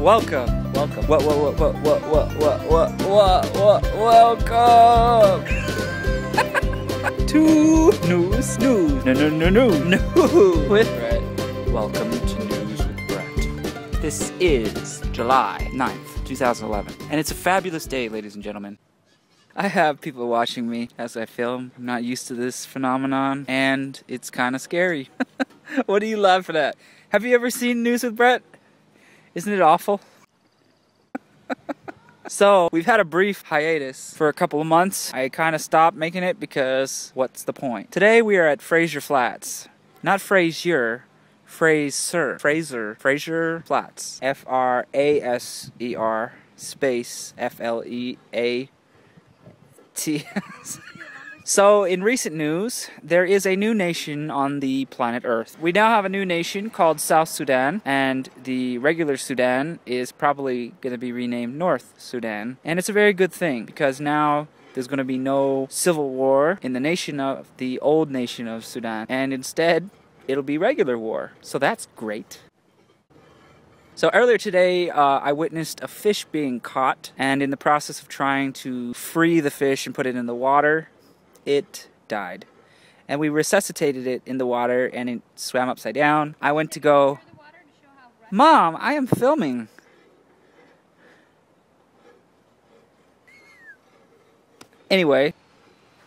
Welcome. Welcome. Welcome to News with Bret. Welcome to News with Bret. This is July 9th, 2011, and it's a fabulous day, ladies and gentlemen. I have people watching me as I film. I'm not used to this phenomenon, and it's kind of scary. What are you laughing at? Have you ever seen News with Bret? Isn't it awful? So, we've had a brief hiatus for a couple of months. I kind of stopped making it because what's the point? Today we are at Fraser Flats. Not Fraser, Fraser Flats. F-R-A-S-E-R space F-L-E-A-T. So, in recent news, there is a new nation on the planet Earth. We now have a new nation called South Sudan, and the regular Sudan is probably going to be renamed North Sudan. And it's a very good thing, because now there's going to be no civil war in the old nation of Sudan, and instead, it'll be regular war. So that's great. So earlier today, I witnessed a fish being caught, and in the process of trying to free the fish and put it in the water, it died. And we resuscitated it in the water and it swam upside down. I went to go, Mom, I am filming. Anyway,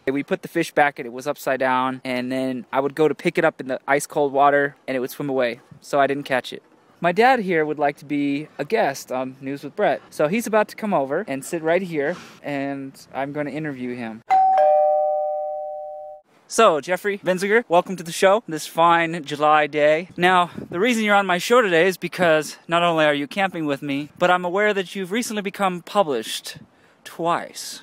we put the fish back and it was upside down, and then I would go to pick it up in the ice cold water and it would swim away, so I didn't catch it. My dad here would like to be a guest on News with Bret, so he's about to come over and sit right here, and I'm going to interview him. So, Jeffrey Benziger, welcome to the show this fine July day. Now, the reason you're on my show today is because not only are you camping with me, but I'm aware that you've recently become published twice.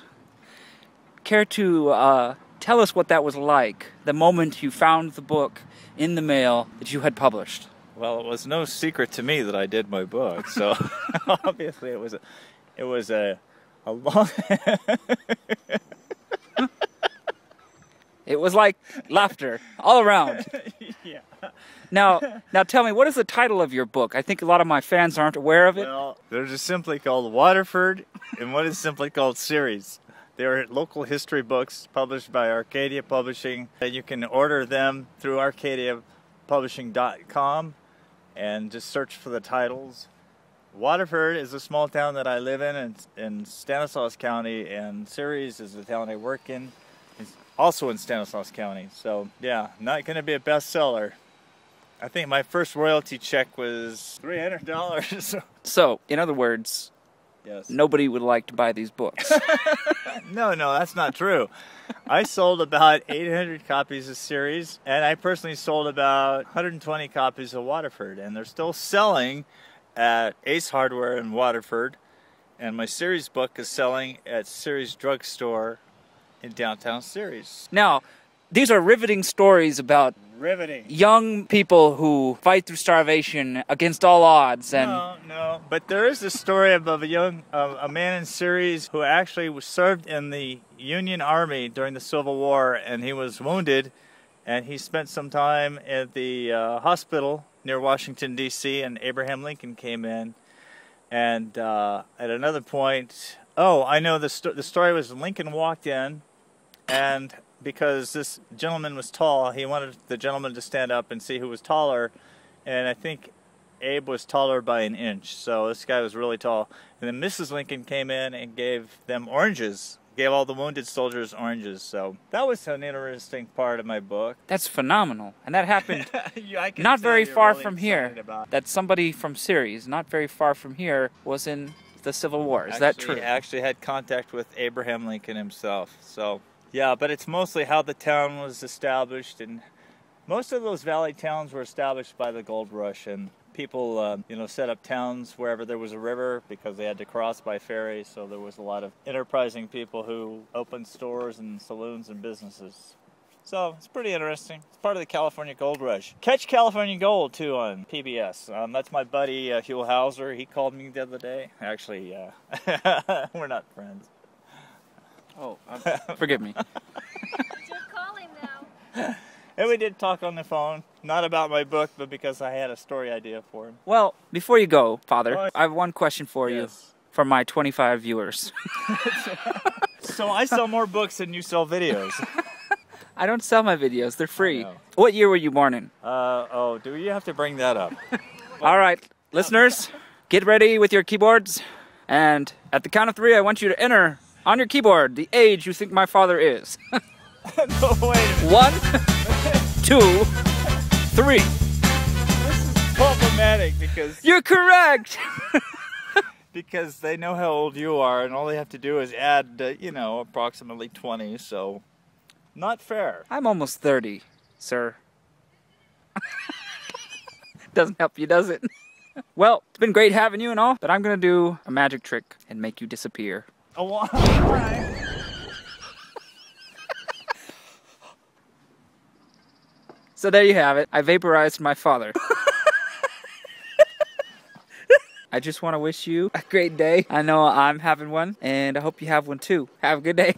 Care to tell us what that was like, the moment you found the book in the mail that you had published? Well, it was no secret to me that I did my book, so obviously it was a long... It was like laughter all around. Yeah. Now tell me, what is the title of your book? I think a lot of my fans aren't aware of it. Well, they're just simply called Waterford, and one is simply called Series. They are local history books published by Arcadia Publishing. You can order them through arcadiapublishing.com and just search for the titles. Waterford is a small town that I live in Stanislaus County, and Ceres is the town I work in. It's also in Stanislaus County. So yeah, not going to be a bestseller. I think my first royalty check was $300. So, in other words, yes, nobody would like to buy these books. No, that's not true. I sold about 800 copies of Series, and I personally sold about 120 copies of Waterford, and they're still selling at Ace Hardware in Waterford, and my Series book is selling at Series Drugstore in downtown Ceres. Now, these are riveting stories about young people who fight through starvation against all odds. And No, but there is a story of a man in Ceres who actually served in the Union Army during the Civil War, and he was wounded, and he spent some time at the hospital near Washington, D.C., and Abraham Lincoln came in, and at another point, I know the story was Lincoln walked in, and because this gentleman was tall, he wanted the gentleman to stand up and see who was taller, and I think Abe was taller by an inch, so this guy was really tall. And then Mrs. Lincoln came in and gave them oranges, gave all the wounded soldiers oranges, so that was an interesting part of my book. That's phenomenal, and that happened not very far from here. That somebody from Ceres, not very far from here, was in the Civil War. Is that true? He actually had contact with Abraham Lincoln himself, so... Yeah, but it's mostly how the town was established, and most of those valley towns were established by the gold rush, and people, set up towns wherever there was a river because they had to cross by ferry, so there was a lot of enterprising people who opened stores and saloons and businesses. So it's pretty interesting. It's part of the California Gold Rush. Catch California Gold, too, on PBS. That's my buddy, Hugh Hauser. He called me the other day. Actually, we're not friends. Oh, forgive me. Just call him now. And we did talk on the phone, not about my book, but because I had a story idea for him. Well, before you go, Father, Oh, I have one question for you Yes. from my 25 viewers. So I sell more books than you sell videos. I don't sell my videos. They're free. know. What year were you born in? Oh, do you have to bring that up? All right, listeners, get ready with your keyboards. And at the count of 3, I want you to enter on your keyboard the age you think my father is. No, wait a minute. 1, 2, 3. This is problematic because You're correct. because they know how old you are, and all they have to do is add, you know, approximately 20. So, not fair. I'm almost 30, sir. Doesn't help you, does it? Well, it's been great having you and all, but I'm gonna do a magic trick and make you disappear. A long time. So there you have it. I vaporized my father. I just want to wish you a great day. I know I'm having one, and I hope you have one too. Have a good day.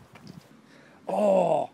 Oh.